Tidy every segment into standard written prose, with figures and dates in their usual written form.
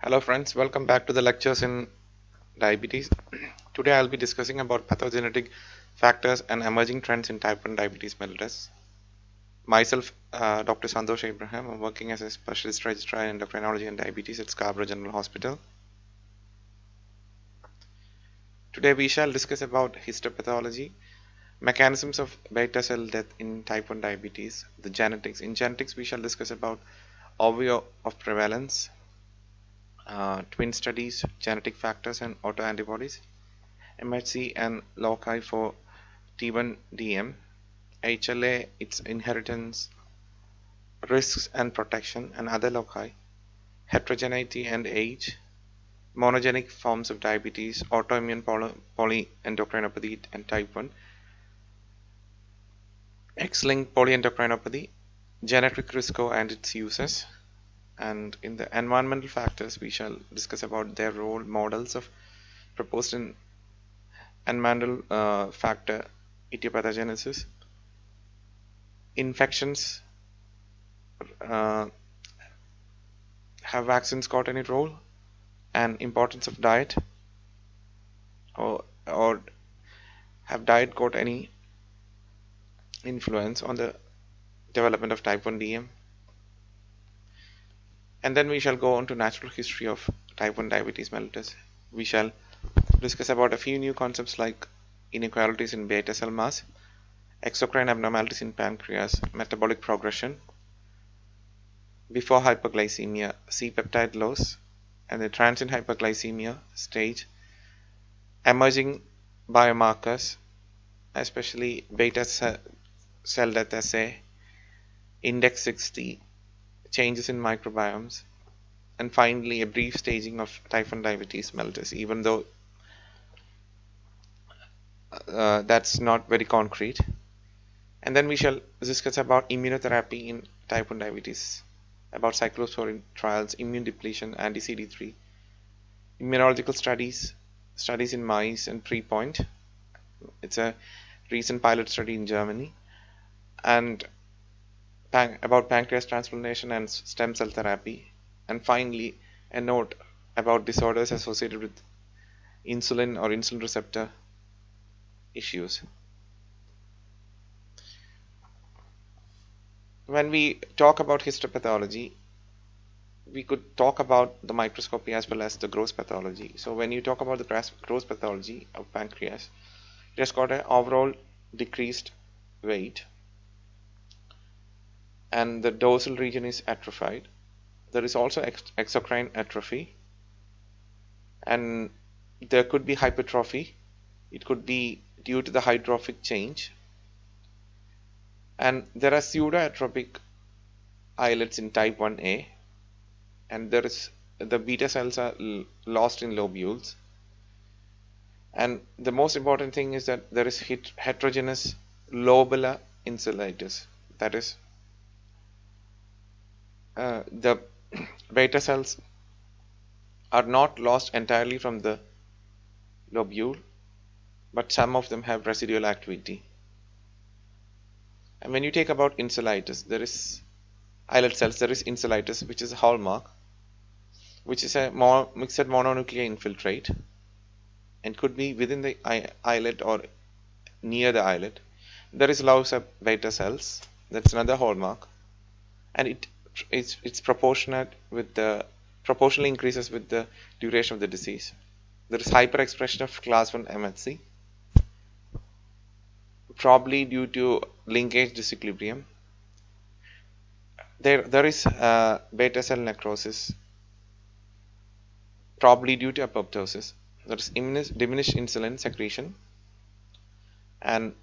Hello friends, welcome back to the lectures in diabetes. Today I'll be discussing about pathogenic factors and emerging trends in type 1 diabetes mellitus. Myself, Dr. Santosh Abraham, I'm working as a specialist registrar in endocrinology and diabetes at Scarborough General Hospital. Today we shall discuss about histopathology, mechanisms of beta cell death in type 1 diabetes, the genetics. In genetics we shall discuss about overview of prevalence, twin studies, genetic factors and autoantibodies, MHC and loci for T1DM, HLA, its inheritance, risks and protection, and other loci, heterogeneity and age, monogenic forms of diabetes, autoimmune polyendocrinopathy and type 1, X-linked polyendocrinopathy, genetic risk score and its uses. And in the environmental factors we shall discuss about their role, models of proposed in environmental factor etiopathogenesis, infections, have vaccines got any role, and importance of diet, or have diet got any influence on the development of type 1 DM. And then we shall go on to natural history of type 1 diabetes mellitus. We shall discuss about a few new concepts like inequalities in beta cell mass, exocrine abnormalities in pancreas, metabolic progression, before hyperglycemia, C-peptide loss, and the transient hyperglycemia stage, emerging biomarkers, especially beta cell death assay, index 60, changes in microbiomes, and finally a brief staging of type 1 diabetes mellitus, even though that's not very concrete. And then we shall discuss about immunotherapy in type 1 diabetes, about cyclosorine trials, immune depletion, anti-CD3, immunological studies in mice, and PrePOINT. It's a recent pilot study in Germany. And about pancreas transplantation and stem cell therapy, and finally a note about disorders associated with insulin or insulin receptor issues. When we talk about histopathology, we could talk about the microscopy as well as the gross pathology. So when you talk about the gross pathology of pancreas, it has got an overall decreased weight, and the dorsal region is atrophied. There is also exocrine atrophy, and there could be hypertrophy. It could be due to the hydrophic change, and there are pseudoatropic islets in type 1A, and there is the beta cells are lost in lobules. And the most important thing is that there is heterogeneous lobular insulitis, that is the beta cells are not lost entirely from the lobule, but some of them have residual activity. And when you take about insulitis, there is islet cells, there is insulitis, which is a hallmark, which is a mixed mononuclear infiltrate, and could be within the islet or near the islet. There is loss of beta cells, that's another hallmark, and it's proportionate with the proportionally increases with the duration of the disease. There is hyperexpression of class 1 MHC, probably due to linkage disequilibrium. There is beta cell necrosis, probably due to apoptosis. There is diminished insulin secretion, and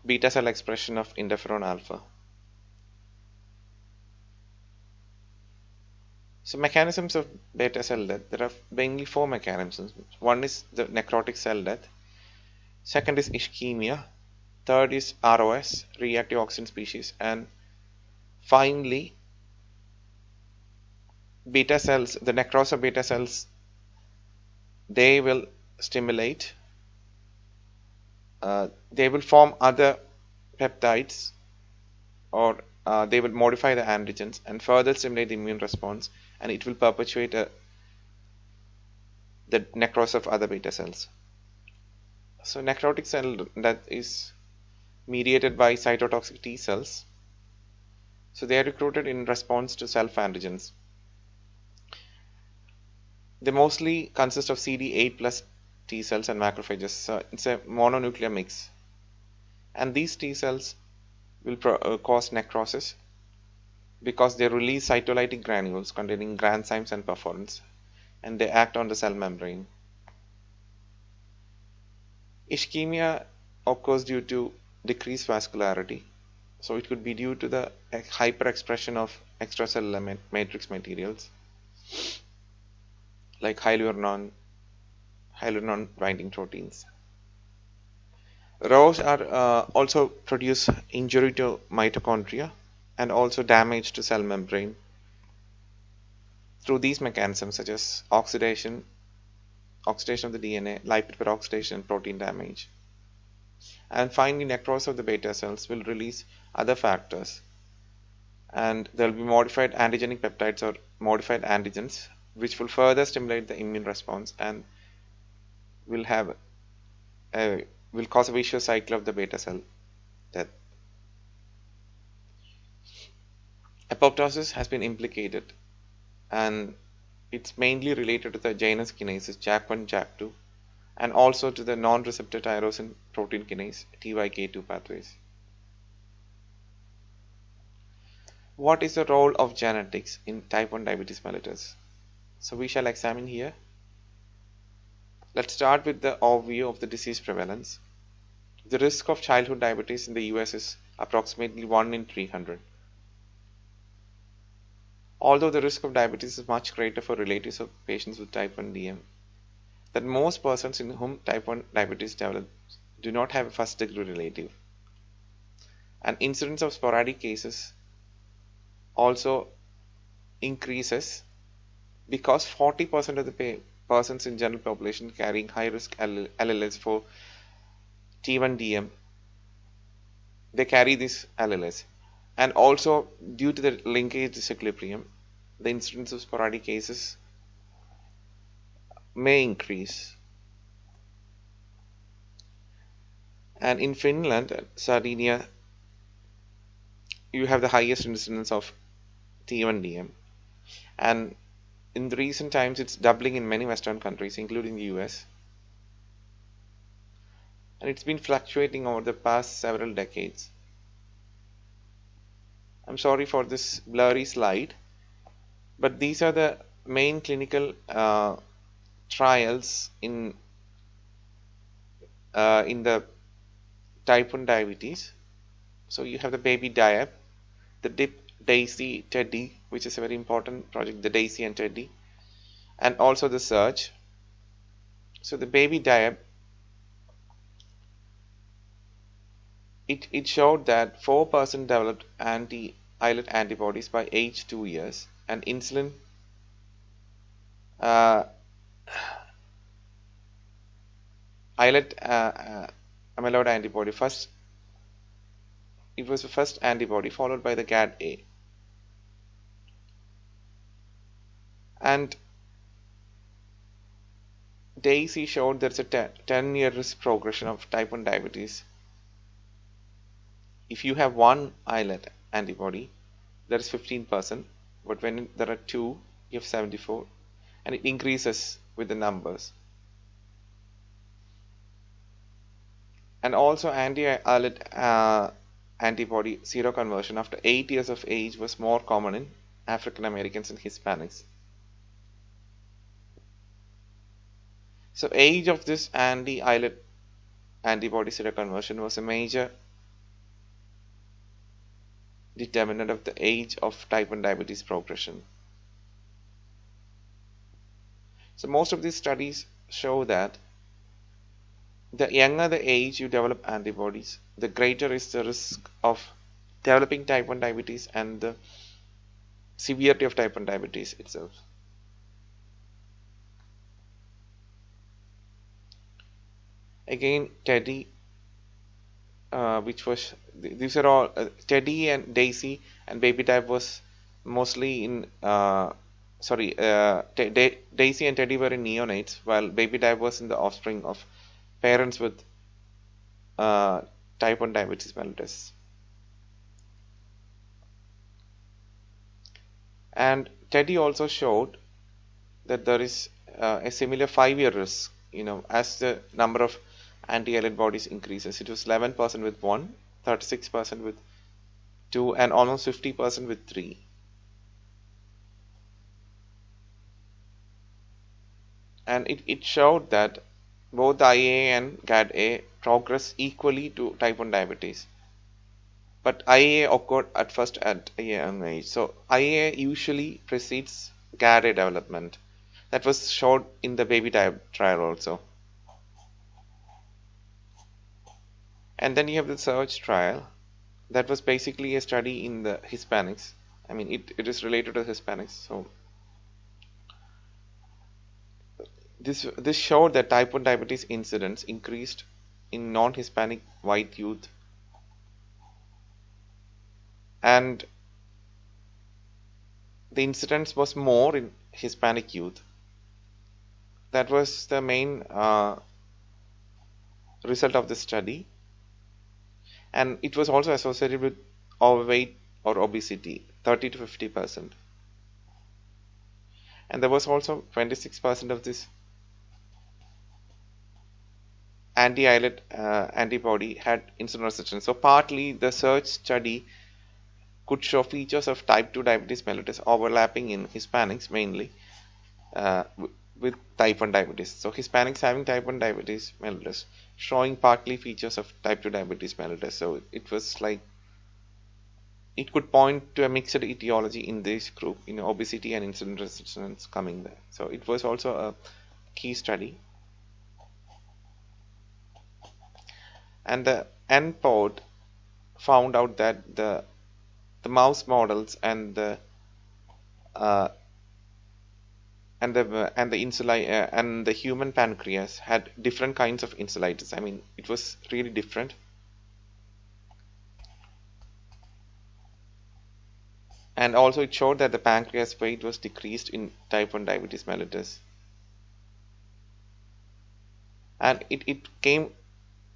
beta cell expression of interferon alpha. So mechanisms of beta cell death, there are mainly 4 mechanisms. One is the necrotic cell death, second is ischemia, third is ROS, reactive oxygen species, and finally beta cells, the necrosis of beta cells, they will stimulate, they will form other peptides or they will modify the antigens and further stimulate the immune response, and it will perpetuate the necrosis of other beta cells. So necrotic cell death is mediated by cytotoxic T cells. So they are recruited in response to self-antigens. They mostly consist of CD8 plus T cells and macrophages. So it's a mononuclear mix. And these T cells will cause necrosis because they release cytolytic granules containing granzymes and perforins, and they act on the cell membrane. Ischemia occurs due to decreased vascularity. So it could be due to the hyperexpression of extracellular matrix materials like hyaluronan binding proteins. ROS are also produce injury to mitochondria and also damage to cell membrane through these mechanisms such as oxidation of the DNA, lipid peroxidation, and protein damage. And finally, necrosis of the beta cells will release other factors, and there will be modified antigenic peptides or modified antigens which will further stimulate the immune response and will cause a vicious cycle of the beta cell death. Apoptosis has been implicated, and it's mainly related to the Janus kinases JAK1, JAK2, and also to the non-receptor tyrosine protein kinase TYK2 pathways. What is the role of genetics in type 1 diabetes mellitus? So we shall examine here. Let's start with the overview of the disease prevalence. The risk of childhood diabetes in the US is approximately 1 in 300. Although the risk of diabetes is much greater for relatives of patients with type 1 DM, that most persons in whom type 1 diabetes develops do not have a first degree relative. And incidence of sporadic cases also increases because 40% of the persons in general population carrying high risk alleles for T1DM, they carry these alleles. And also due to the linkage disequilibrium, the incidence of sporadic cases may increase. And in Finland, Sardinia, you have the highest incidence of T1DM, and in the recent times it's doubling in many Western countries including the US, and it's been fluctuating over the past several decades. I'm sorry for this blurry slide, but these are the main clinical trials in the type 1 diabetes. So you have the baby diab, the DIP, DAISY, TEDDY, which is a very important project, the DAISY and TEDDY, and also the SURGE. So the baby diab, it showed that 4% developed anti-islet antibodies by age 2 years, and insulin islet amyloid antibody it was the first antibody followed by the GAD-A. And DAISY showed there's a 10-year risk progression of type 1 diabetes. If you have one islet antibody, there is 15%, but when there are two, you have 74%, and it increases with the numbers. And also anti-islet antibody seroconversion after 8 years of age was more common in African Americans and Hispanics. So age of this anti-islet antibody seroconversion was a major determinant of the age of type 1 diabetes progression. So most of these studies show that the younger the age you develop antibodies, the greater is the risk of developing type 1 diabetes and the severity of type 1 diabetes itself. Again, TEDDY, which was these are all Teddy and Daisy and Baby Type was mostly in Daisy and Teddy were in neonates, while Baby Type was in the offspring of parents with type 1 diabetes mellitus. And Teddy also showed that there is a similar 5-year risk, as the number of anti-islet bodies increases. It was 11% with 1, 36% with 2, and almost 50% with 3. And it showed that both the IAA and GAD-A progress equally to type 1 diabetes. But IAA occurred at first at a young age. So IAA usually precedes GAD-A development. That was showed in the baby type trial also. And then you have the Surge trial. That was basically a study in the Hispanics. I mean, it is related to Hispanics. So this showed that type 1 diabetes incidence increased in non-Hispanic white youth, and the incidence was more in Hispanic youth. That was the main result of the study, and it was also associated with overweight or obesity, 30 to 50%. And there was also 26% of this anti-islet antibody had insulin resistance. So partly the Surge study could show features of type 2 diabetes mellitus overlapping in Hispanics mainly with type 1 diabetes. So Hispanics having type 1 diabetes mellitus showing partly features of type 2 diabetes mellitus. So it was like it could point to a mixed etiology in this group, obesity and insulin resistance coming there. So it was also a key study. And the NPOD found out that the mouse models and the human pancreas had different kinds of insulitis. I mean, it was really different. And also it showed that the pancreas weight was decreased in type 1 diabetes mellitus. And it came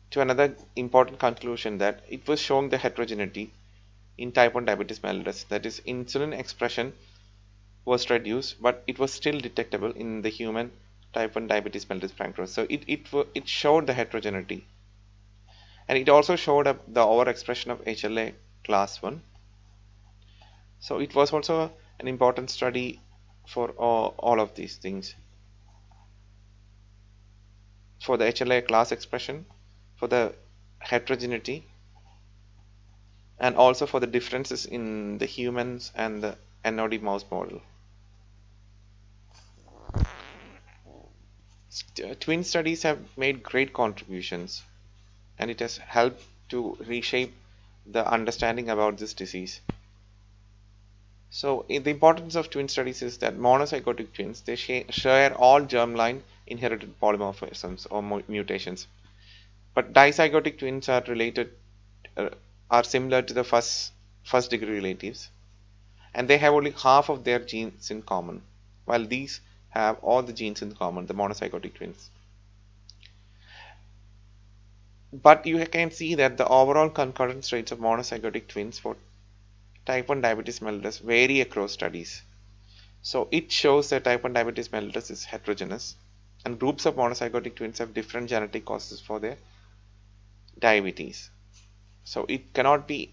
to another important conclusion, that it was showing the heterogeneity in type 1 diabetes mellitus. That is, insulin expression was reduced, but it was still detectable in the human type 1 diabetes mellitus pancreas. So it showed the heterogeneity. And it also showed up the overexpression of HLA class 1. So it was also an important study for all of these things. For the HLA class expression, for the heterogeneity, and also for the differences in the humans and the NOD mouse model. Twin studies have made great contributions, and it has helped to reshape the understanding about this disease. So the importance of twin studies is that monozygotic twins, they share all germline inherited polymorphisms or mutations. But dizygotic twins are related, are similar to the first degree relatives, and they have only half of their genes in common, while these have all the genes in common, the monozygotic twins. But you can see that the overall concurrence rates of monozygotic twins for type 1 diabetes mellitus vary across studies. So it shows that type 1 diabetes mellitus is heterogeneous, and groups of monozygotic twins have different genetic causes for their diabetes. So it cannot be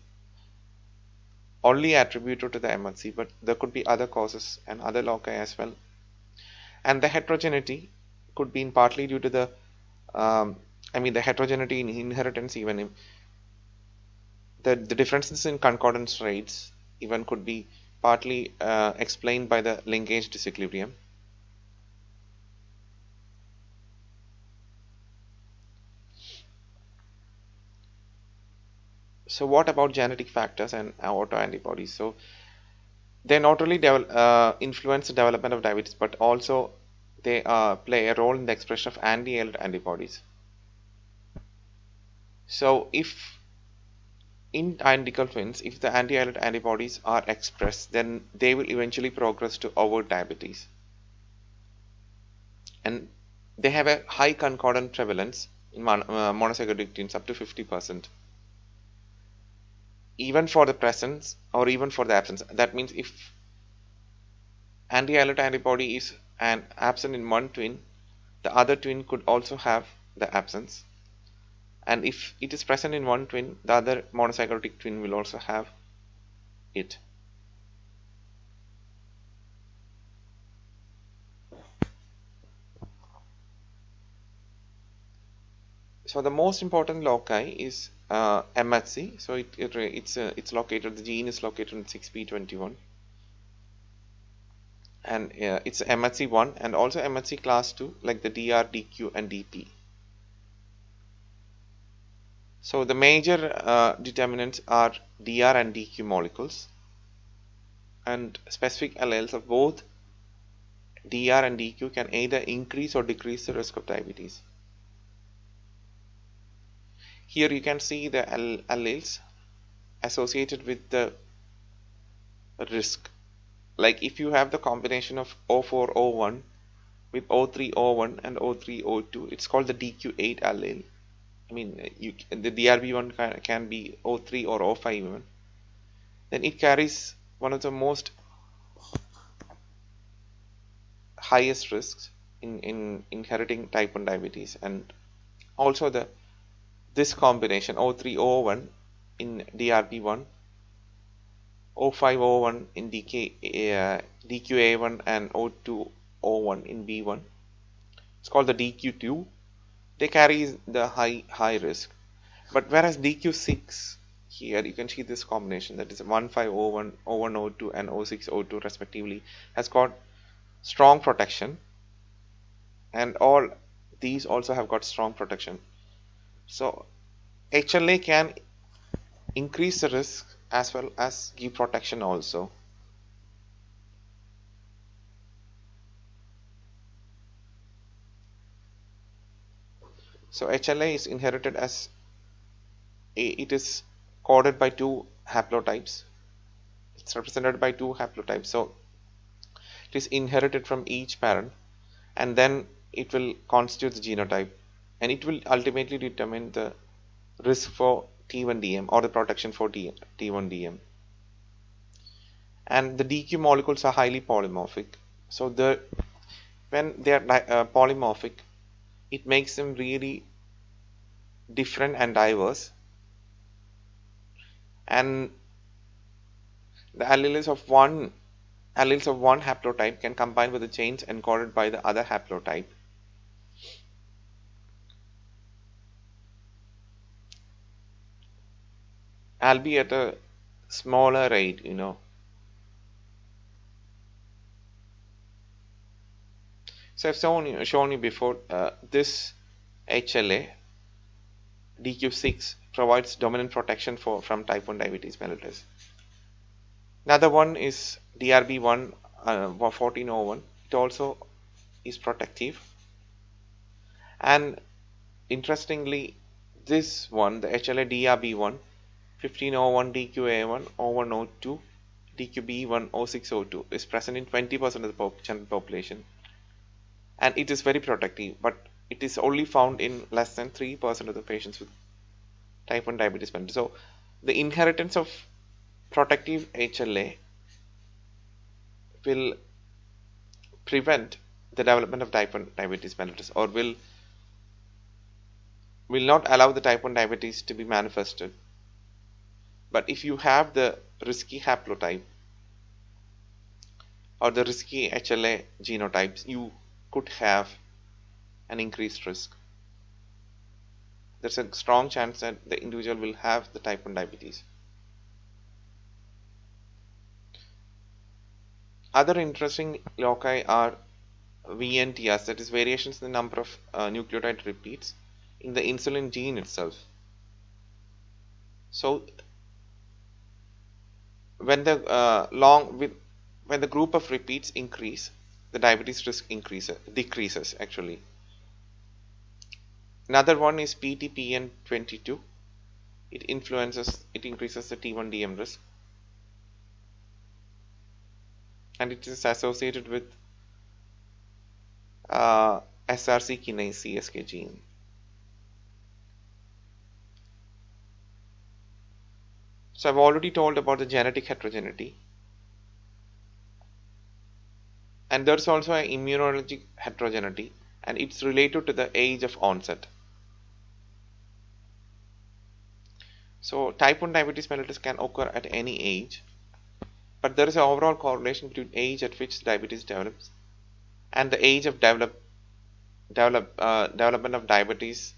only attributed to the MHC, but there could be other causes and other loci as well. And the heterogeneity could be partly due to the the heterogeneity in inheritance, even the differences in concordance rates even could be partly explained by the linkage disequilibrium. So what about genetic factors and autoantibodies? So they not only influence the development of diabetes, but also they play a role in the expression of anti-islet antibodies. So if in identical twins, if the anti-islet antibodies are expressed, then they will eventually progress to overt diabetes. And they have a high concordant prevalence in monozygotic twins, up to 50%. Even for the presence or even for the absence. That means if anti-islet antibody is absent in one twin, the other twin could also have the absence. And if it is present in one twin, the other monozygotic twin will also have it. So the most important loci is MHC. So it's located. The gene is located in 6p21, and it's MHC1 and also MHC class 2, like the DR, DQ, and DP. So the major determinants are DR and DQ molecules, and specific alleles of both DR and DQ can either increase or decrease the risk of diabetes. Here you can see the alleles associated with the risk. Like if you have the combination of O4O1 with O3O1 and O3O2, it's called the DQ8 allele. I mean, the DRB1 can be O3 or O5 even. Then it carries one of the most highest risks in inheriting type 1 diabetes, and also this combination O3O1 in DRB1, O5O1 in DQA1 and O2O1 in B1. It's called the DQ2. They carry the high risk. But whereas DQ6, here you can see this combination, that is 15O1, O1O2 and O6O2 respectively, has got strong protection, and all these also have got strong protection. So HLA can increase the risk as well as give protection also. So HLA is inherited as it is coded by two haplotypes. It's represented by two haplotypes. So it is inherited from each parent, and then it will constitute the genotype, and it will ultimately determine the risk for T1DM or the protection for T1DM. And the DQ molecules are highly polymorphic. So when they are polymorphic, it makes them really different and diverse. And the alleles of one haplotype can combine with the genes encoded by the other haplotype. Albeit at a smaller rate, So I've shown you before, this HLA DQ6 provides dominant protection from type 1 diabetes mellitus. Another one is DRB1 1401. It also is protective, and interestingly, this one, the HLA DRB1 1501 DQA1 O102 DQB1 O602, is present in 20% of the general population, and it is very protective, but it is only found in less than 3% of the patients with type 1 diabetes mellitus. So the inheritance of protective HLA will prevent the development of type 1 diabetes mellitus, or will not allow the type 1 diabetes to be manifested. But if you have the risky haplotype or the risky HLA genotypes, you could have an increased risk. There's a strong chance that the individual will have the type 1 diabetes. Other interesting loci are VNTRs, that is variations in the number of nucleotide repeats in the insulin gene itself. So when the group of repeats increase, the diabetes risk decreases actually. Another one is PTPN22. it increases the T1DM risk, and it is associated with SRC kinase CSK gene. So I've already told about the genetic heterogeneity, and there's also an immunologic heterogeneity, and it's related to the age of onset. So type 1 diabetes mellitus can occur at any age, but there is an overall correlation between age at which diabetes develops and the age of development of diabetes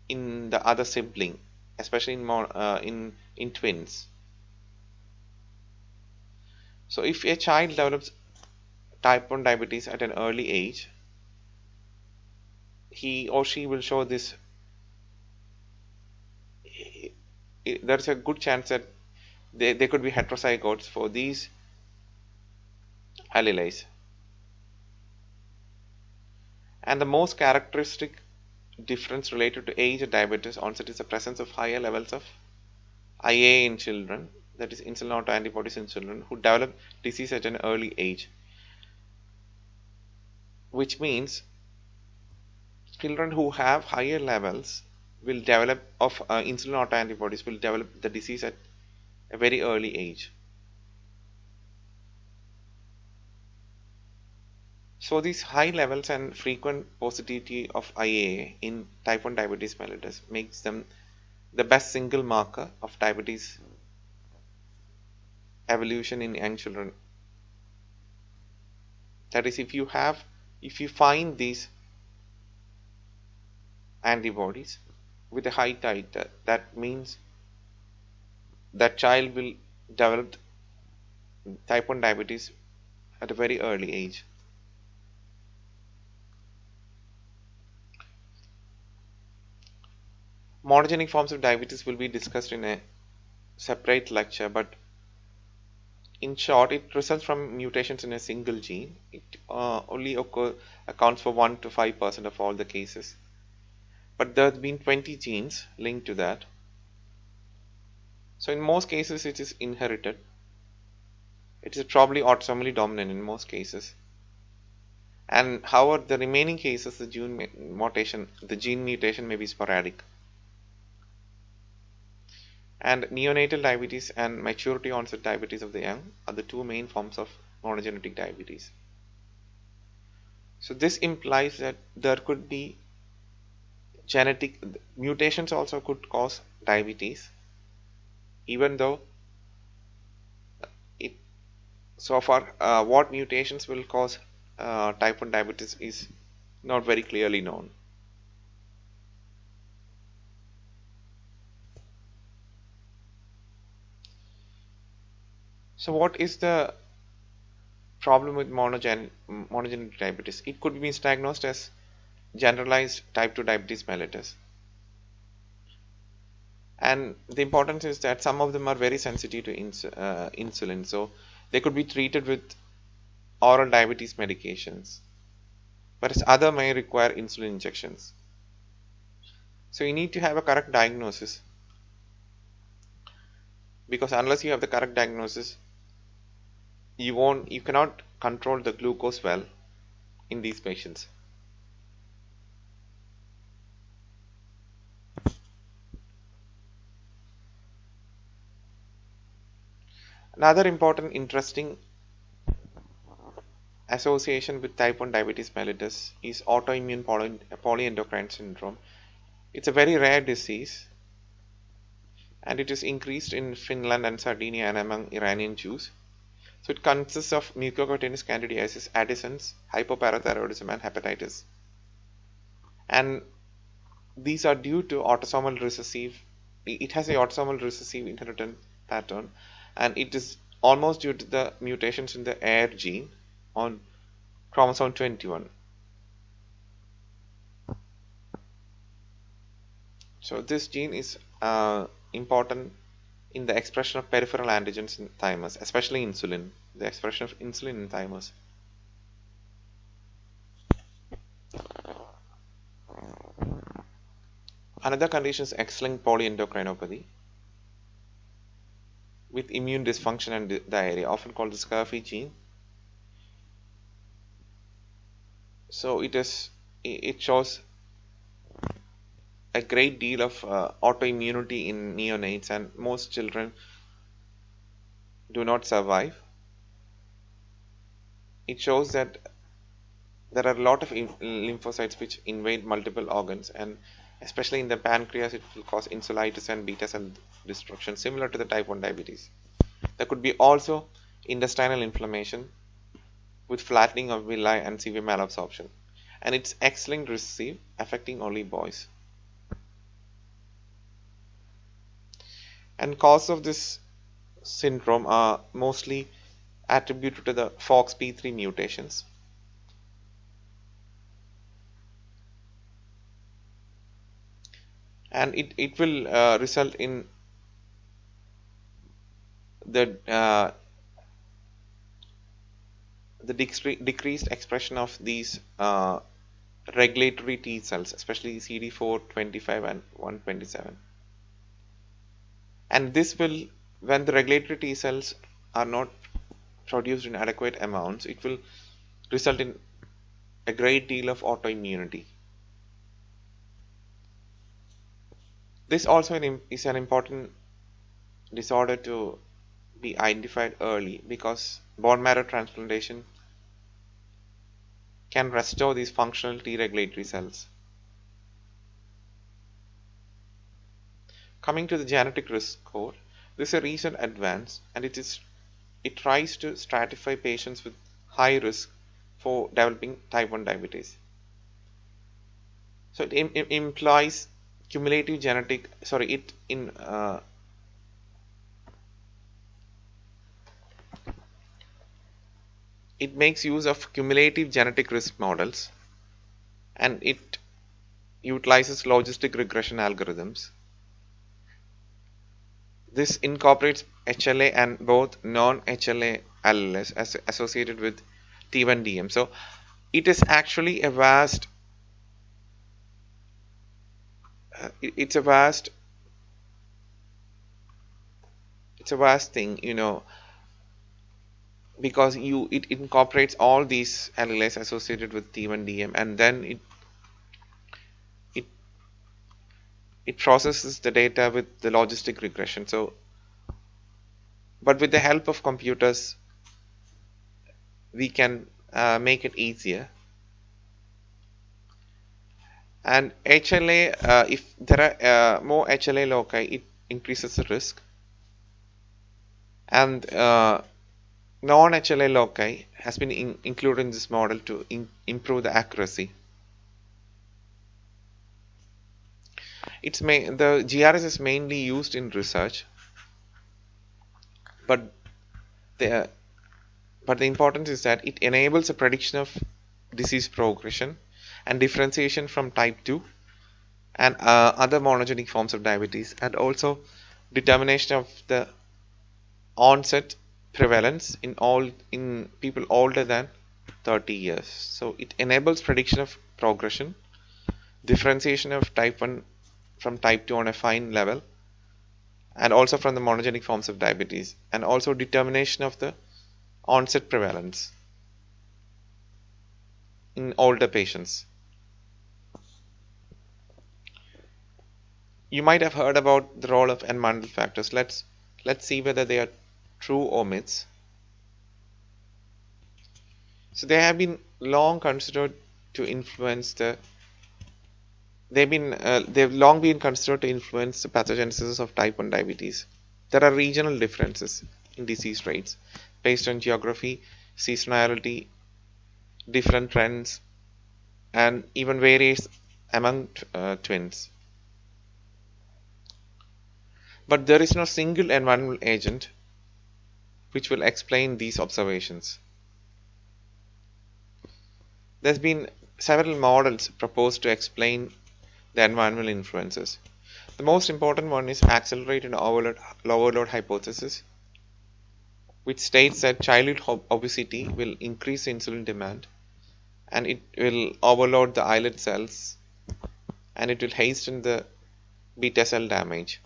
in the other sibling, especially in twins. So if a child develops type 1 diabetes at an early age, he or she will show this. There's a good chance that they could be heterozygotes for these alleles. And the most characteristic difference related to age of diabetes onset is the presence of higher levels of IA in children, that is insulin autoantibodies in children who develop disease at an early age, which means children who have higher levels will develop of insulin autoantibodies will develop the disease at a very early age. So these high levels and frequent positivity of IA in type 1 diabetes mellitus makes them the best single marker of diabetes evolution in young children. That is, if you find these antibodies with a high titer, that means that child will develop type 1 diabetes at a very early age. Monogenic forms of diabetes will be discussed in a separate lecture, but in short, it results from mutations in a single gene. It only accounts for 1 to 5% of all the cases. But there have been 20 genes linked to that. So in most cases it is inherited. It is probably autosomally dominant in most cases. And however, the remaining cases, the gene mutation may be sporadic. And neonatal diabetes and maturity onset diabetes of the young are the two main forms of monogenetic diabetes. So this implies that there could be genetic mutations also could cause diabetes, even though so far what mutations will cause type 1 diabetes is not very clearly known. So what is the problem with monogenic diabetes? It could be misdiagnosed as generalized type 2 diabetes mellitus. And the importance is that some of them are very sensitive to insulin, so they could be treated with oral diabetes medications, whereas other may require insulin injections. So you need to have a correct diagnosis, because unless you have the correct diagnosis, you cannot control the glucose well in these patients. Another important interesting association with type 1 diabetes mellitus is autoimmune polyendocrine syndrome. It's a very rare disease, and it is increased in Finland and Sardinia and among Iranian Jews. So it consists of mucocutaneous candidiasis, Addison's, hypoparathyroidism, and hepatitis. And these are due to autosomal recessive. It has a autosomal recessive inheritance pattern, and it is almost due to the mutations in the AIR gene on chromosome 21. So this gene is important in the expression of peripheral antigens in thymus, especially insulin, the expression of insulin in thymus. Another condition is X-linked polyendocrinopathy with immune dysfunction and diarrhea, often called the scurvy gene. So it shows a great deal of autoimmunity in neonates, and most children do not survive. It shows that there are a lot of lymphocytes which invade multiple organs, and especially in the pancreas it will cause insulitis and beta cell destruction, similar to the type 1 diabetes. There could be also intestinal inflammation with flattening of villi and severe malabsorption, and it's X-linked recessive, affecting only boys. And cause of this syndrome are mostly attributed to the FOXP3 mutations. And it will result in the decreased expression of these regulatory T cells, especially CD4, 25 and 127. And this will, when the regulatory T cells are not produced in adequate amounts, it will result in a great deal of autoimmunity. This also is an important disorder to be identified early, because bone marrow transplantation can restore these functional T regulatory cells. Coming to the genetic risk score, this is a recent advance, and it tries to stratify patients with high risk for developing type 1 diabetes. So it implies cumulative genetic, it makes use of cumulative genetic risk models, and it utilizes logistic regression algorithms. This incorporates HLA and both non-HLA alleles associated with T1DM. So it is actually a vast it's a vast thing, because it incorporates all these alleles associated with T1DM, and then it processes the data with the logistic regression. So, but with the help of computers, we can make it easier. And HLA, if there are more HLA loci, it increases the risk. And non-HLA loci has been included in this model to improve the accuracy. The GRS is mainly used in research, but the importance is that it enables a prediction of disease progression and differentiation from type 2 and other monogenic forms of diabetes, and also determination of the onset prevalence in people older than 30 years. So it enables prediction of progression, differentiation of type 1 from type 2 on a fine level, and also from the monogenic forms of diabetes, and also determination of the onset prevalence in older patients. You might have heard about the role of environmental factors. Let's see whether they are true or myths. So they have been long considered to influence they've long been considered to influence the pathogenesis of type 1 diabetes. There are regional differences in disease rates based on geography, seasonality, different trends, and even varies among twins. But there is no single environmental agent which will explain these observations. There's been several models proposed to explain the environmental influences. The most important one is accelerated overload hypothesis, which states that childhood obesity will increase insulin demand, and it will overload the islet cells, and it will hasten the beta cell damage.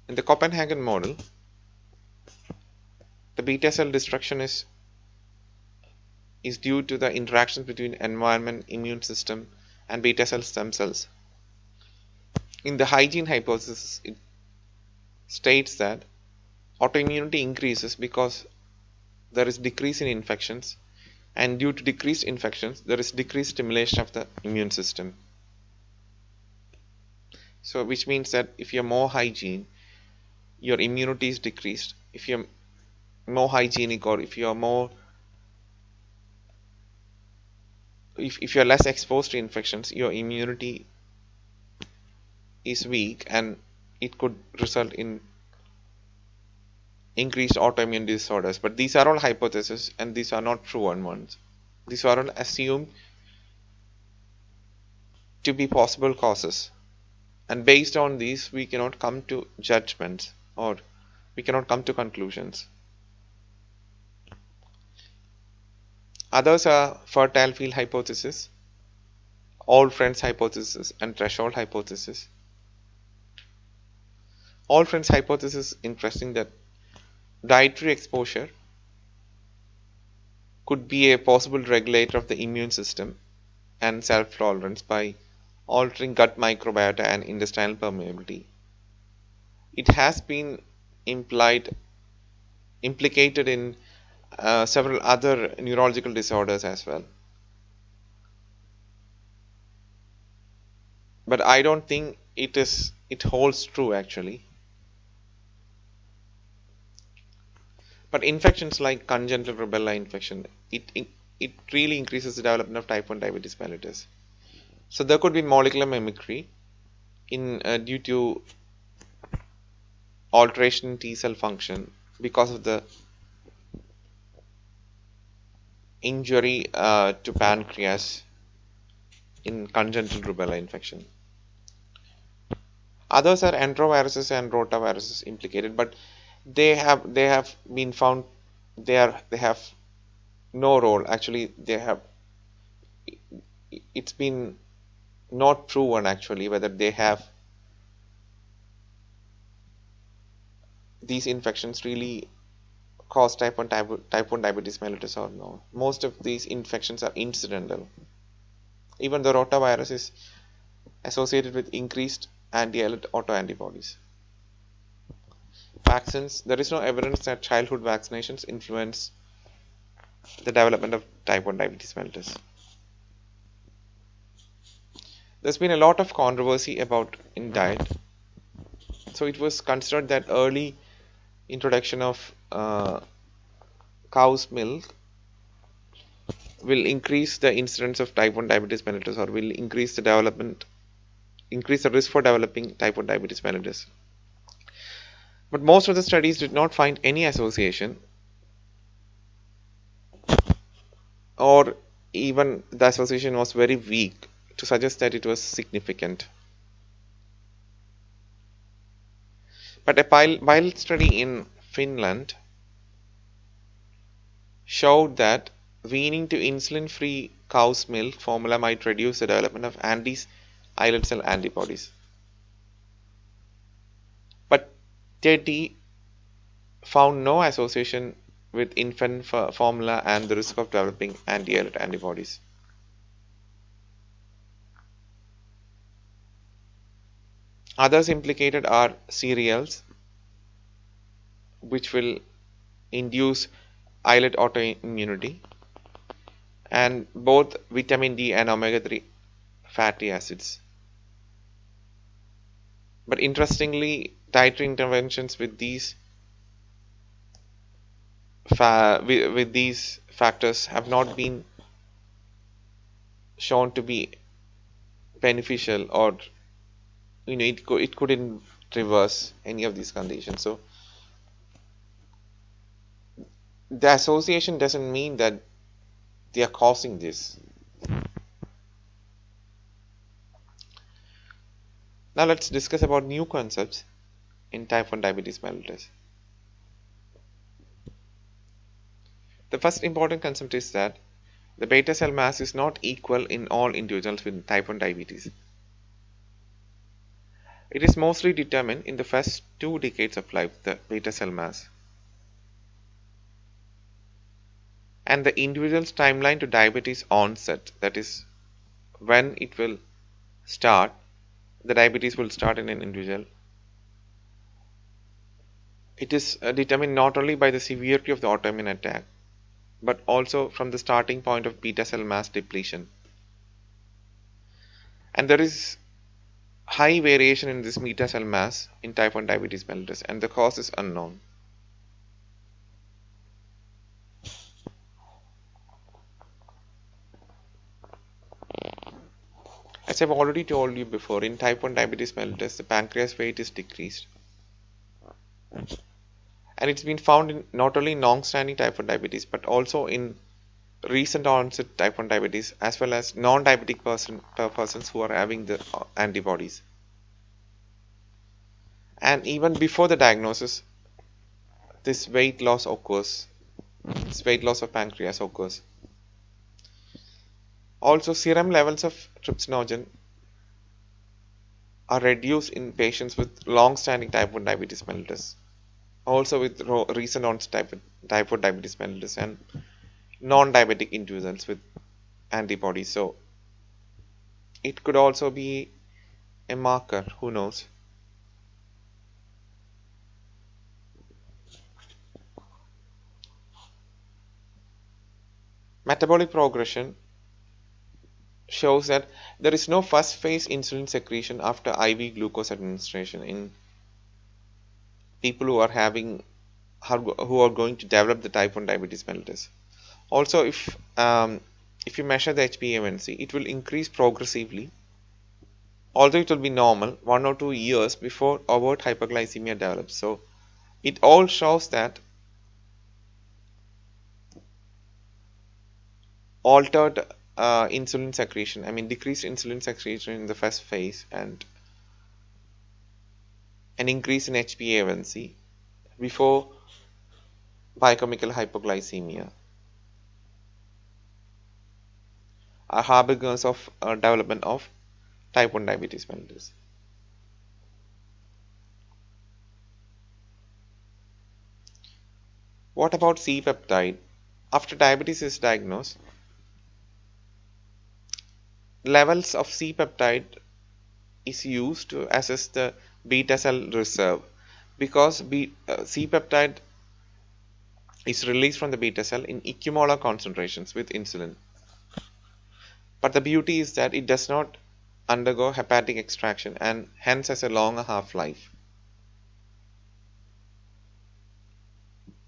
In the Copenhagen model, the beta cell destruction is due to the interactions between environment, immune system, and beta cell stem cells. In the hygiene hypothesis, it states that autoimmunity increases because there is decrease in infections, and due to decreased infections, there is decreased stimulation of the immune system. So which means that if you're more hygiene, your immunity is decreased. If you're more hygienic, or if you're more if you're less exposed to infections, your immunity is weak, and it could result in increased autoimmune disorders. But these are all hypotheses, and these are not proven ones. These are all assumed to be possible causes, and based on these we cannot come to judgments, or we cannot come to conclusions. Others are fertile field hypothesis, all friends hypothesis, and threshold hypothesis. All friends hypothesis is interesting that dietary exposure could be a possible regulator of the immune system and self-tolerance by altering gut microbiota and intestinal permeability. It has been implicated in several other neurological disorders as well. But I don't think it holds true actually. But infections like congenital rubella infection, it really increases the development of type 1 diabetes mellitus. So there could be molecular mimicry due to alteration in T cell function because of the injury to pancreas in congenital rubella infection. Others are enteroviruses and rotaviruses implicated, but they have been found they have no role. Actually, it's been not proven actually whether they have these infections really cause type 1 diabetes mellitus or no. Most of these infections are incidental. Even the rotavirus is associated with increased anti-islet autoantibodies. Vaccines, there is no evidence that childhood vaccinations influence the development of type 1 diabetes mellitus. There's been a lot of controversy about in diet. So it was considered that early introduction of cow's milk will increase the incidence of type 1 diabetes mellitus, or will increase the risk for developing type 1 diabetes mellitus. But most of the studies did not find any association, or even the association was very weak to suggest that it was significant. But a pilot study in Finland showed that weaning to insulin-free cow's milk formula might reduce the development of anti-islet cell antibodies. But TIDM found no association with infant formula and the risk of developing anti-islet antibodies. Others implicated are cereals, which will induce islet autoimmunity, and both vitamin D and omega-3 fatty acids. But interestingly, dietary interventions with these factors have not been shown to be beneficial, or it couldn't reverse any of these conditions. So the association doesn't mean that they are causing this. Now let's discuss about new concepts in type 1 diabetes mellitus. The first important concept is that the beta cell mass is not equal in all individuals with type 1 diabetes. It is mostly determined in the first 2 decades of life, the beta cell mass. And the individual's timeline to diabetes onset, that is when it will start, the diabetes will start in an individual. It is determined not only by the severity of the autoimmune attack, but also from the starting point of beta cell mass depletion. And there is high variation in this beta cell mass in type 1 diabetes mellitus, and the cause is unknown. As I've already told you before, in type 1 diabetes mellitus, the pancreas weight is decreased. And it's been found in not only long-standing type 1 diabetes, but also in recent onset type 1 diabetes, as well as non-diabetic persons who are having the antibodies. And even before the diagnosis, this weight loss occurs. This weight loss of pancreas occurs. Also, serum levels of trypsinogen are reduced in patients with long-standing type 1 diabetes mellitus. Also with recent onset type 1 diabetes mellitus and non-diabetic individuals with antibodies. So it could also be a marker, who knows. Metabolic progression shows that there is no first phase insulin secretion after IV glucose administration in people who are going to develop the type 1 diabetes mellitus. Also, if you measure the HbA1c, it will increase progressively, although it will be normal 1 or 2 years before overt hyperglycemia develops. So it all shows that altered insulin secretion, decreased insulin secretion in the first phase, and an increase in HbA1c before biochemical hypoglycemia are harbingers of development of type 1 diabetes mellitus. What about C-Peptide? After diabetes is diagnosed, levels of C-Peptide is used to assess the beta cell reserve, because C-Peptide is released from the beta cell in equimolar concentrations with insulin. But the beauty is that it does not undergo hepatic extraction and hence has a longer half-life.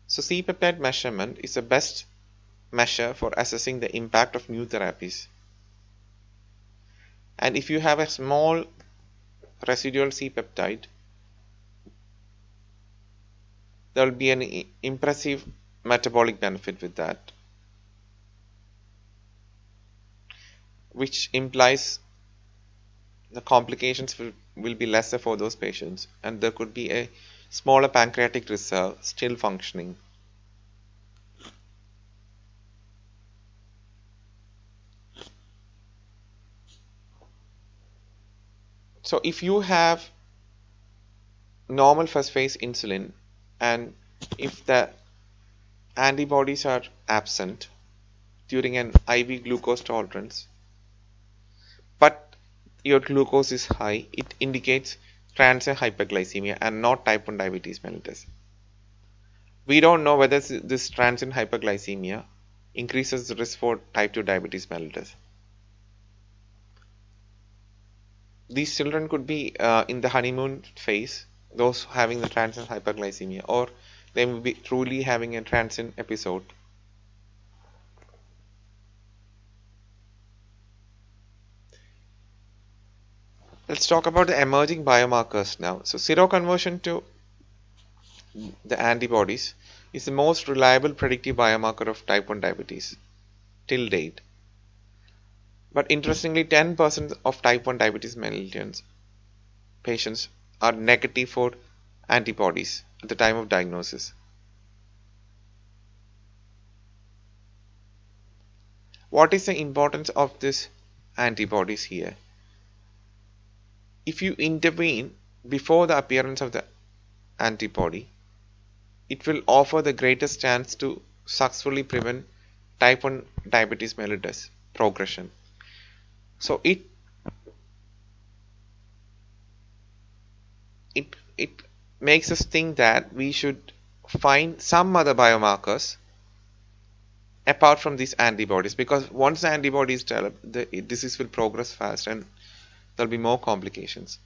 So C-Peptide measurement is the best measure for assessing the impact of new therapies. And if you have a small residual C-Peptide, there will be an impressive metabolic benefit with that, which implies the complications will be lesser for those patients, and there could be a smaller pancreatic reserve still functioning. So if you have normal first phase insulin, and if the antibodies are absent during an IV glucose tolerance, but your glucose is high, it indicates transient hyperglycemia and not type 1 diabetes mellitus. We don't know whether this transient hyperglycemia increases the risk for type 2 diabetes mellitus. These children could be in the honeymoon phase, those having the transient hyperglycemia, or they may be truly having a transient episode. Let's talk about the emerging biomarkers now. So seroconversion to the antibodies is the most reliable predictive biomarker of type 1 diabetes till date. But interestingly, 10% of type 1 diabetes mellitus patients are negative for antibodies at the time of diagnosis. What is the importance of these antibodies here? If you intervene before the appearance of the antibody, it will offer the greatest chance to successfully prevent type 1 diabetes mellitus progression. So it makes us think that we should find some other biomarkers apart from these antibodies, because once the antibodies develop, the disease will progress fast and there'll be more complications.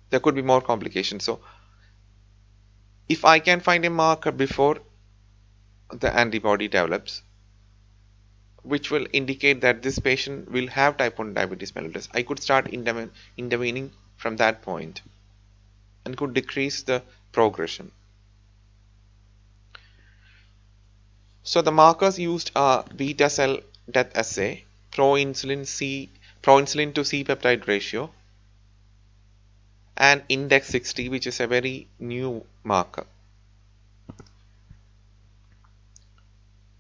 There could be more complications. So if I can find a marker before the antibody develops, which will indicate that this patient will have type 1 diabetes mellitus, I could start intervening from that point and could decrease the progression. So the markers used are beta cell death assay, proinsulin to C-peptide ratio, and index 60, which is a very new marker.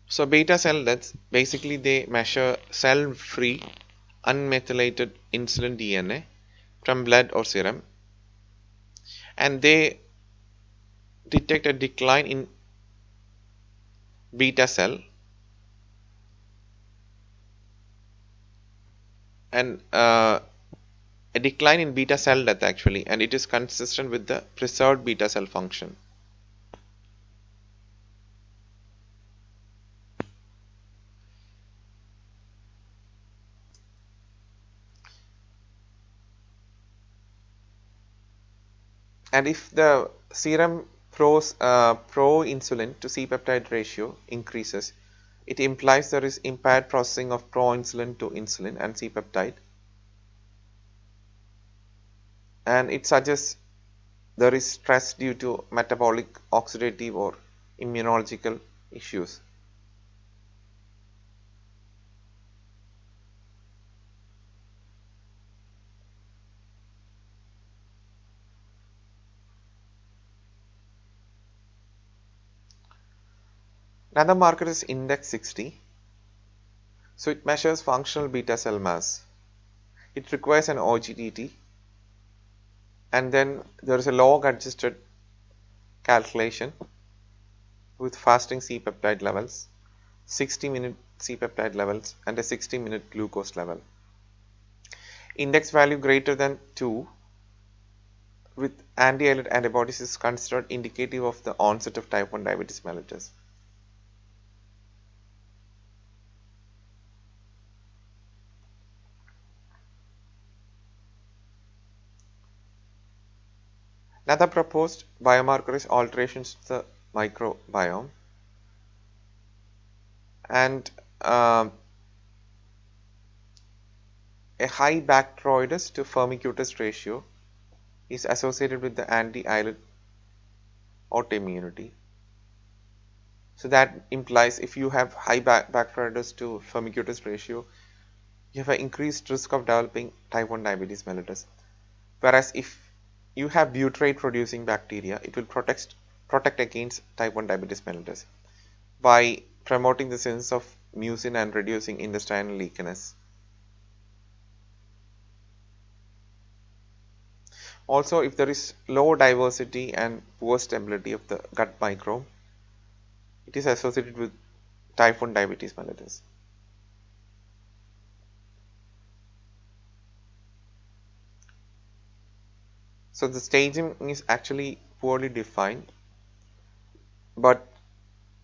So beta cell deaths, basically they measure cell-free unmethylated insulin DNA from blood or serum, and they detect a decline in beta cell and a decline in beta cell death actually, and it is consistent with the preserved beta cell function. And if the serum pro-insulin to C-peptide ratio increases, it implies there is impaired processing of pro-insulin to insulin and C-peptide, and it suggests there is stress due to metabolic, oxidative or immunological issues. Another marker is index 60. So it measures functional beta cell mass. It requires an OGTT, and then there is a log adjusted calculation with fasting C-peptide levels, 60-minute C-peptide levels, and a 60-minute glucose level. Index value greater than 2 with anti-islet antibodies is considered indicative of the onset of type 1 diabetes mellitus. Another proposed biomarker is alterations to the microbiome, and a high Bacteroides to Firmicutes ratio is associated with the anti-islet autoimmunity. So that implies if you have high Bacteroides to Firmicutes ratio, you have an increased risk of developing type 1 diabetes mellitus. Whereas if you have butyrate producing bacteria, it will protect against type 1 diabetes mellitus by promoting the synthesis of mucin and reducing intestinal leakiness. Also, if there is low diversity and poor stability of the gut microbiome, it is associated with type 1 diabetes mellitus. So the staging is actually poorly defined, but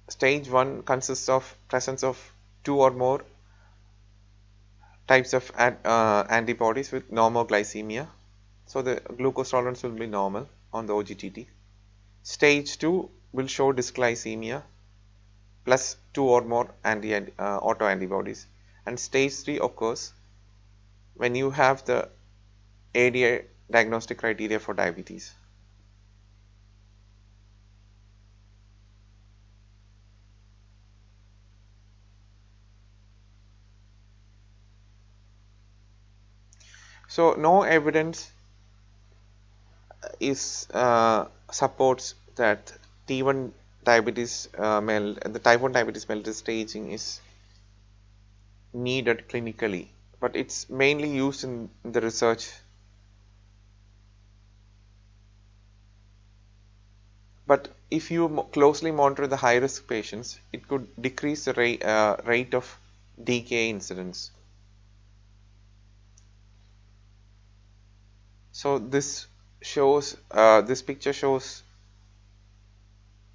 stage 1 consists of presence of 2 or more types of antibodies with normoglycemia. So the glucose tolerance will be normal on the OGTT. Stage 2 will show dysglycemia plus 2 or more autoantibodies, and stage 3 occurs when you have the ADA diagnostic criteria for diabetes. So no evidence is supports that T1 diabetes the type 1 diabetes mellitus staging is needed clinically, but it's mainly used in the research But if you closely monitor the high risk patients, it could decrease the rate of DKA incidence. So this picture shows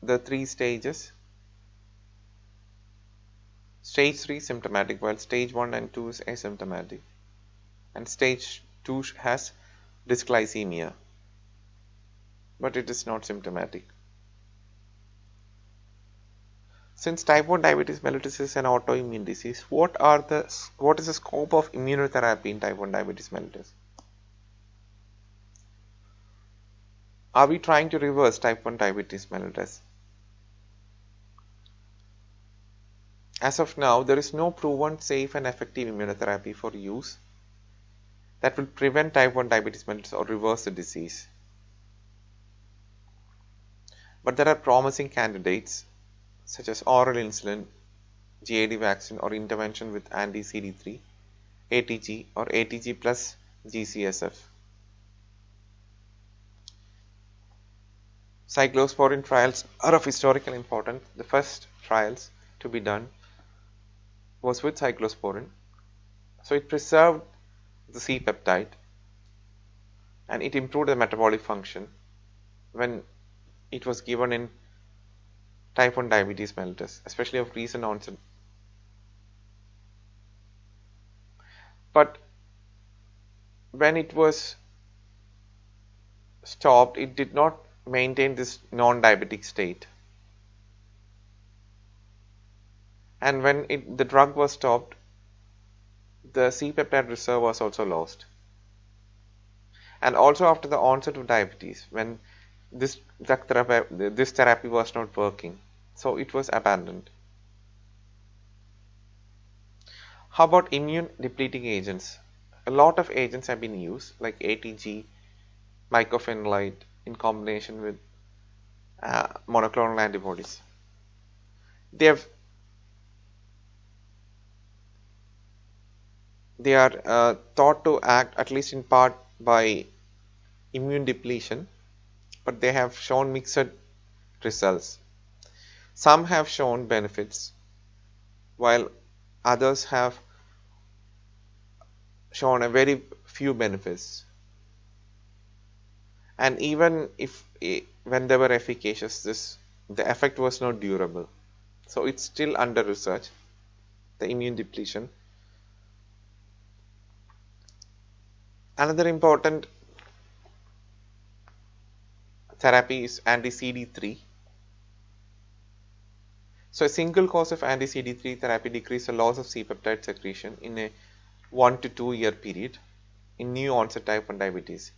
the 3 stages. Stage 3 symptomatic, while stage 1 and 2 is asymptomatic, and stage 2 has dysglycemia, but it is not symptomatic. Since type 1 diabetes mellitus is an autoimmune disease, what is the scope of immunotherapy in type 1 diabetes mellitus? Are we trying to reverse type 1 diabetes mellitus? As of now, there is no proven safe and effective immunotherapy for use that will prevent type 1 diabetes mellitus or reverse the disease. But there are promising candidates such as oral insulin, GAD vaccine, or intervention with anti-CD3, ATG, or ATG plus GCSF. Cyclosporine trials are of historical importance. The first trials to be done was with cyclosporine. So it preserved the C-Peptide and it improved the metabolic function when it was given in type 1 diabetes mellitus, especially of recent onset. But when it was stopped, it did not maintain this non-diabetic state. And when the drug was stopped, the C-peptide reserve was also lost. And also after the onset of diabetes, when this therapy was not working, so it was abandoned. How about immune depleting agents? A lot of agents have been used, like ATG, mycophenolate, in combination with monoclonal antibodies. They are thought to act, at least in part, by immune depletion, but they have shown mixed results. Some have shown benefits, while others have shown a very few benefits. And even if when they were efficacious, the effect was not durable. So it's still under research, the immune depletion. Another important therapy is anti-CD3. So a single course of anti-CD3 therapy decreases the loss of C-peptide secretion in a 1 to 2 year period in new onset type 1 diabetes.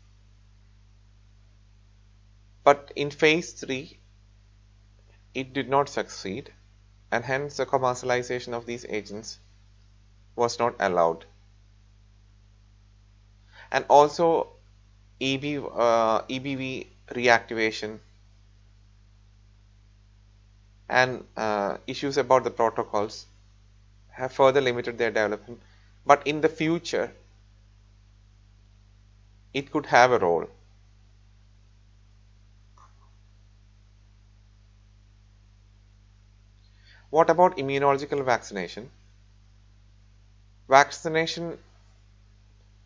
But in phase 3, it did not succeed, and hence the commercialization of these agents was not allowed. And also EBV reactivation and issues about the protocols have further limited their development, but in the future it could have a role. What about immunological vaccination? Vaccination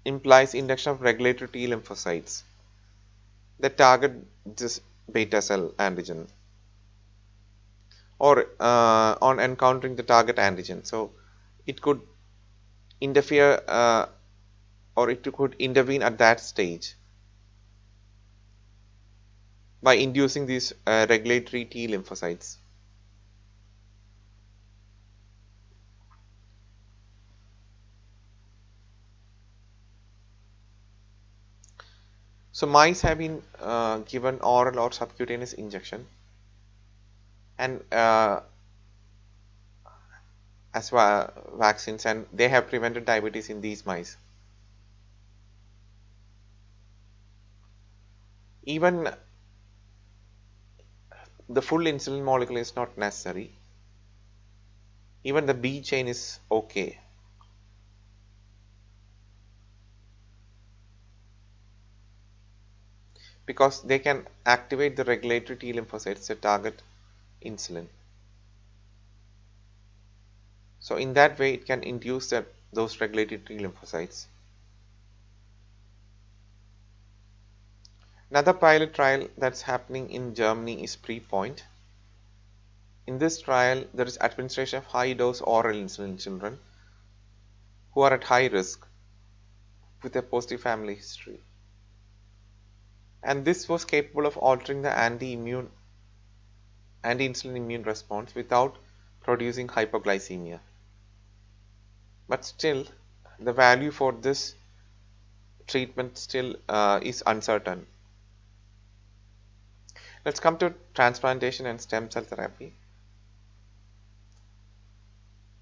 implies induction of regulatory T lymphocytes that target this beta cell antigen, or on encountering the target antigen. So it could interfere or it could intervene at that stage by inducing these regulatory T lymphocytes. So mice have been given oral or subcutaneous injection, and as vaccines, and they have prevented diabetes in these mice. Even the full insulin molecule is not necessary. Even the B chain is okay. because they can activate the regulatory T lymphocytes that target insulin. So in that way it can induce those regulatory T lymphocytes. Another pilot trial that's happening in Germany is PrePOINT. In this trial, there is administration of high-dose oral insulin in children who are at high risk with a positive family history. And this was capable of altering the anti-insulin immune response without producing hypoglycemia. But still, the value for this treatment still is uncertain. Let's come to transplantation and stem cell therapy.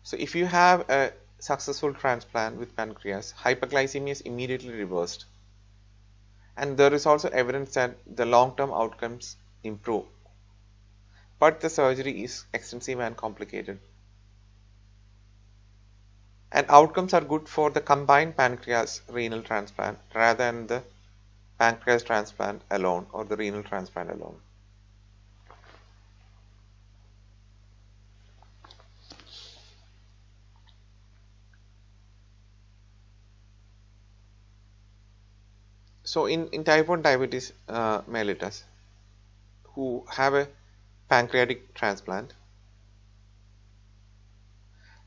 So if you have a successful transplant with pancreas, hyperglycemia is immediately reversed. And there is also evidence that the long-term outcomes improve. But the surgery is extensive and complicated. And outcomes are good for the combined pancreas renal transplant rather than the pancreas transplant alone or the renal transplant alone. So in type 1 diabetes mellitus who have a pancreatic transplant,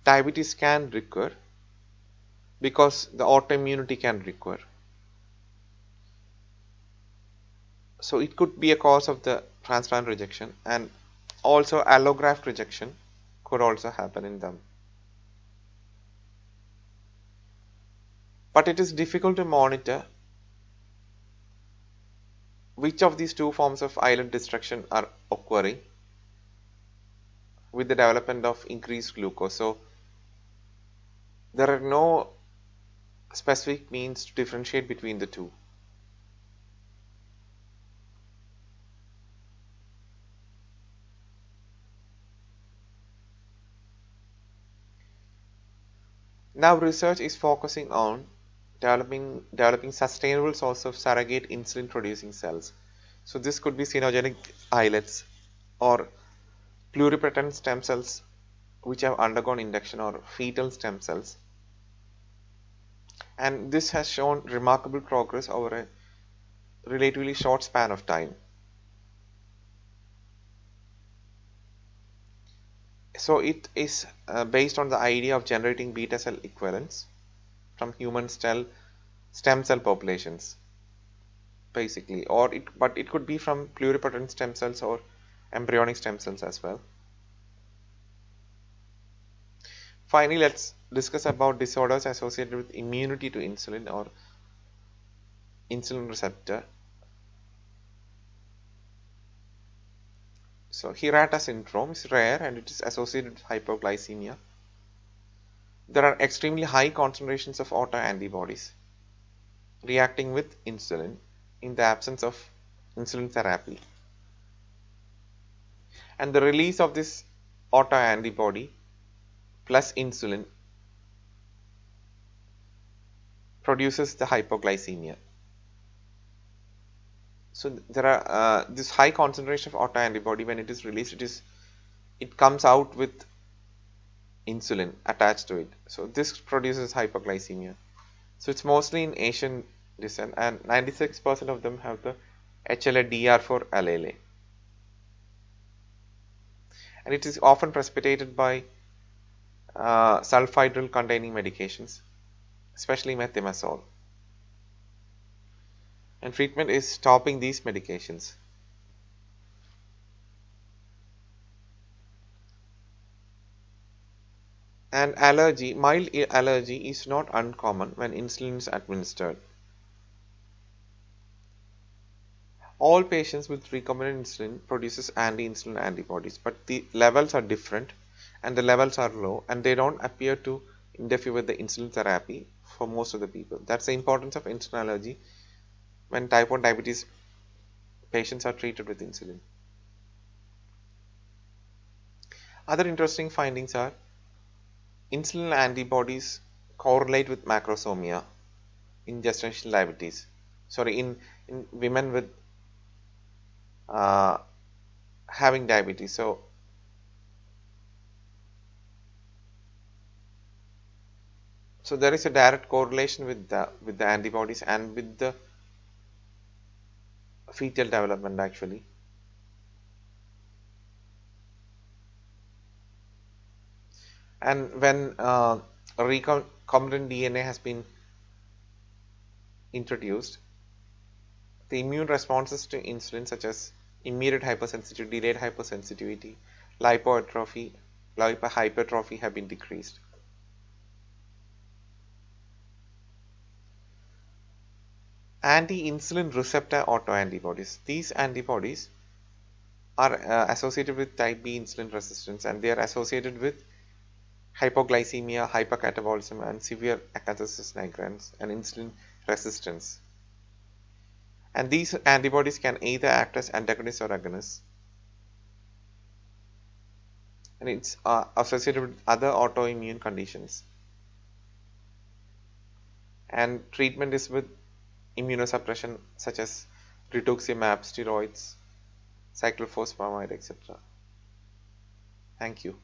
diabetes can recur because the autoimmunity can recur. So it could be a cause of the transplant rejection, and also allograft rejection could also happen in them. But it is difficult to monitor which of these two forms of islet destruction are occurring with the development of increased glucose. So there are no specific means to differentiate between the two. Now research is focusing on developing sustainable source of surrogate insulin producing cells. So this could be xenogenic islets or pluripotent stem cells which have undergone induction, or fetal stem cells. And this has shown remarkable progress over a relatively short span of time. So it is based on the idea of generating beta cell equivalents from human stem cell populations, basically, but it could be from pluripotent stem cells or embryonic stem cells as well. Finally, let's discuss about disorders associated with immunity to insulin or insulin receptor. So Hirata syndrome is rare and it is associated with hypoglycemia. There are extremely high concentrations of autoantibodies reacting with insulin in the absence of insulin therapy. And the release of this autoantibody plus insulin produces the hypoglycemia. So there are this high concentration of autoantibody, when it is released, it comes out with insulin attached to it. So this produces hypoglycemia. So it's mostly in Asian descent, and 96% of them have the HLA-DR4 allele. And it is often precipitated by sulfhydryl containing medications, especially methimazole. And treatment is stopping these medications. And mild allergy is not uncommon when insulin is administered. All patients with recombinant insulin produces anti-insulin antibodies, but the levels are different and the levels are low, and they don't appear to interfere with the insulin therapy for most of the people. That's the importance of insulin allergy when type 1 diabetes patients are treated with insulin. Other interesting findings are insulin antibodies correlate with macrosomia in gestational diabetes. In women with uh, having diabetes. So there is a direct correlation with the antibodies and with the fetal development actually. And when recombinant DNA has been introduced, the immune responses to insulin such as immediate hypersensitivity, delayed hypersensitivity, lipoatrophy, lipohypertrophy have been decreased. Anti-insulin receptor autoantibodies. These antibodies are associated with type B insulin resistance, and they are associated with hypoglycemia, hypercatabolism, and severe acanthosis nigrans and insulin resistance. And these antibodies can either act as antagonists or agonists. And it's associated with other autoimmune conditions. And treatment is with immunosuppression such as rituximab, steroids, cyclophosphamide, etc. Thank you.